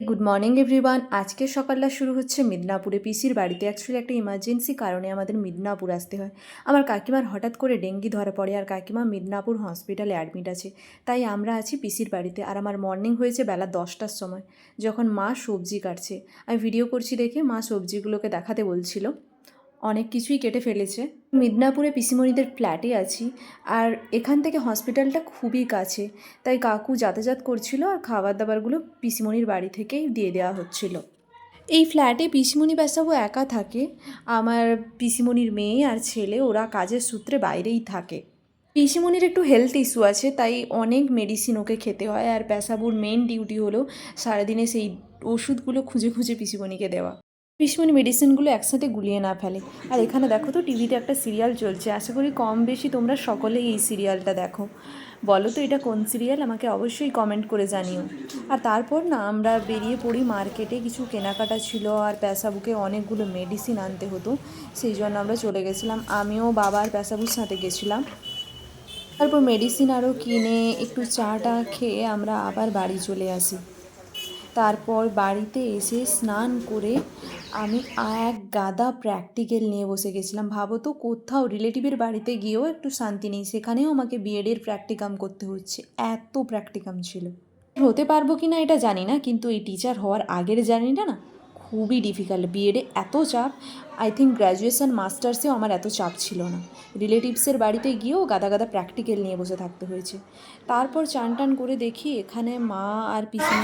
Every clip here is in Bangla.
Good morning everyone. আজকের সকালটা শুরু হচ্ছে মিদনাপুরে পিসির বাড়িতে। অ্যাকচুয়ালি একটা ইমার্জেন্সি কারণে আমাদের মিদনাপুর আসতে হয়। আমার কাকিমার হঠাৎ করে ডেঙ্গি ধরা পড়ে আর কাকিমা মিদনাপুর হসপিটালে অ্যাডমিট আছে। তাই আমরা আছি পিসির বাড়িতে। আর আমার মর্নিং হয়েছে বেলা 10টার সময়, যখন মা সবজি কাটছে। আমি ভিডিও করছি দেখে মা সবজিগুলোকে দেখাতে বলছিল। অনেক কিছুই কেটে ফেলেছে। মিদনাপুরে পিসিমণিদের ফ্ল্যাটে আছি, আর এখান থেকে হসপিটালটা খুবই কাছে। তাই কাকু যাতায়াত করছিল আর খাবার দাবারগুলো পিসিমণির বাড়ি থেকেই দিয়ে দেওয়া হচ্ছিল। এই ফ্ল্যাটে পিসিমণি ব্যাসাবু একা থাকে। আমার পিসিমণির মেয়ে আর ছেলে ওরা কাজের সূত্রে বাইরেই থাকে। পিসিমণির একটু হেলথ ইস্যু আছে, তাই অনেক মেডিসিন ওকে খেতে হয়। আর ব্যাসাবুর মেন ডিউটি হলো সারাদিনে সেই ওষুধগুলো খুঁজে খুঁজে পিসিমণিকে দেওয়া। পিসিমণি মেডিসিনগুলো একসাথে গুলিয়ে না ফেলে। আর এখানে দেখো তো টিভিতে একটা সিরিয়াল চলছে। আশা করি কম বেশি তোমরা সকলেই এই সিরিয়ালটা দেখো। বলো তো এটা কোন সিরিয়াল, আমাকে অবশ্যই কমেন্ট করে জানিও। আর তারপর না আমরা বেরিয়ে পড়ি মার্কেটে। কিছু কেনাকাটা ছিল আর প্যাসাবুকে অনেকগুলো মেডিসিন আনতে হতো, সেই জন্য আমরা চলে গেছিলাম। আমিও বাবা আর প্যাসাবুর সাথে গেছিলাম। তারপর মেডিসিন আরও কিনে একটু চাটা খেয়ে আমরা আবার বাড়ি চলে আসি। তারপর বাড়িতে এসে স্নান করে আমি এক গাদা প্র্যাকটিক্যাল নিয়ে বসে গেছিলাম। ভাবো তো, কোথাও রিলেটিভের বাড়িতে গিয়েও একটু শান্তি নেই, সেখানেও আমাকে বিএডের প্র্যাকটিকাম করতে হচ্ছে। এত প্র্যাকটিকাম ছিল। হতে পারবো কি না এটা জানি না, কিন্তু এই টিচার হওয়ার আগের জার্নিটা না খুবই ডিফিকাল্ট। বিএডে এত চাপ, আই থিঙ্ক গ্র্যাজুয়েশন মাস্টার্সেও আমার এত চাপ ছিল না। রিলেটিভসের বাড়িতে গিয়েও গাদা গাদা প্র্যাকটিক্যাল নিয়ে বসে থাকতে হয়েছে। তারপর চান টান করে দেখি এখানে মা আর পিসি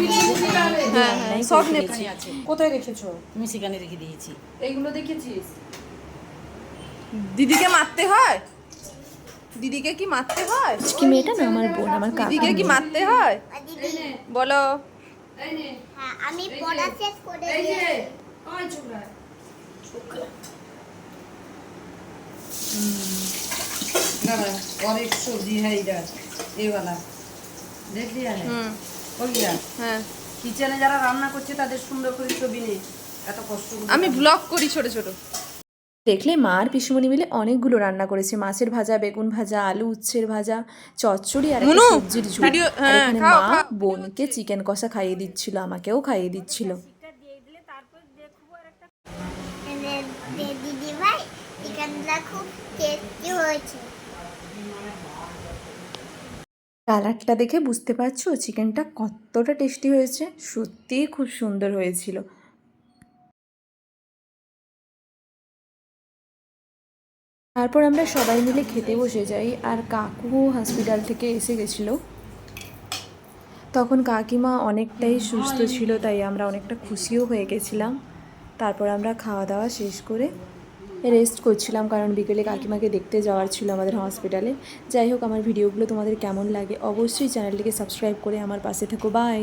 রান্নাই সব করে নেখানি আছে। কোথায় রেখেছো? তুমি সেখানে রেখে দিয়েছি। এইগুলো দেখেছিস? দিদিকে মারতে হয়? দিদিকে কি মারতে হয়? কি মেয়েটা না আমার বোন, আমার দিদিকে কাকি কি মারতে হয়? বলো। আমি পড়া শেষ করে और एक सब्जी है इधर, ये वाला देख लिया है? हो गया। হ্যাঁ, কিচেনে যারা রান্না করছে তাদের সুন্দর করে ছবি নেই, এত কষ্ট করে। আমি ব্লগ করি ছোট ছোট। দেখলে মা আর পিসুমণি মিলে অনেকগুলো রান্না করেছে। মাছের ভাজা, বেগুন ভাজা, আলু উচ্ছের ভাজা, চচ্চড়ি আর একটা সবজির ঝোল। আর এখানে মা বোনকে চিকেন কষা খাইয়ে দিচ্ছিল, আমাকেও খাইয়ে দিচ্ছিল। দিদি ভাই চিকেনটা খুব টেস্টি হয়েছে। কালারটা দেখে বুঝতে পারছো চিকেনটা কতটা টেস্টি হয়েছে। সত্যিই খুব সুন্দর হয়েছিল। তারপর আমরা সবাই মিলে খেতে বসে যাই। আর কাকু হসপিটাল থেকে এসে গেছিলো। তখন কাকিমা অনেকটাই সুস্থ ছিল, তাই আমরা অনেকটা খুশিও হয়ে গেছিলাম। তারপর আমরা খাওয়া দাওয়া শেষ করে রেস্ট করছিলাম, কারণ বিকেলে কাকিমাকে দেখতে যাওয়ার ছিল আমাদের হসপিটালে। যাই হোক, আমার ভিডিওগুলো তোমাদের কেমন লাগে অবশ্যই চ্যানেলটিকে সাবস্ক্রাইব করে আমার পাশে থেকো। বাই।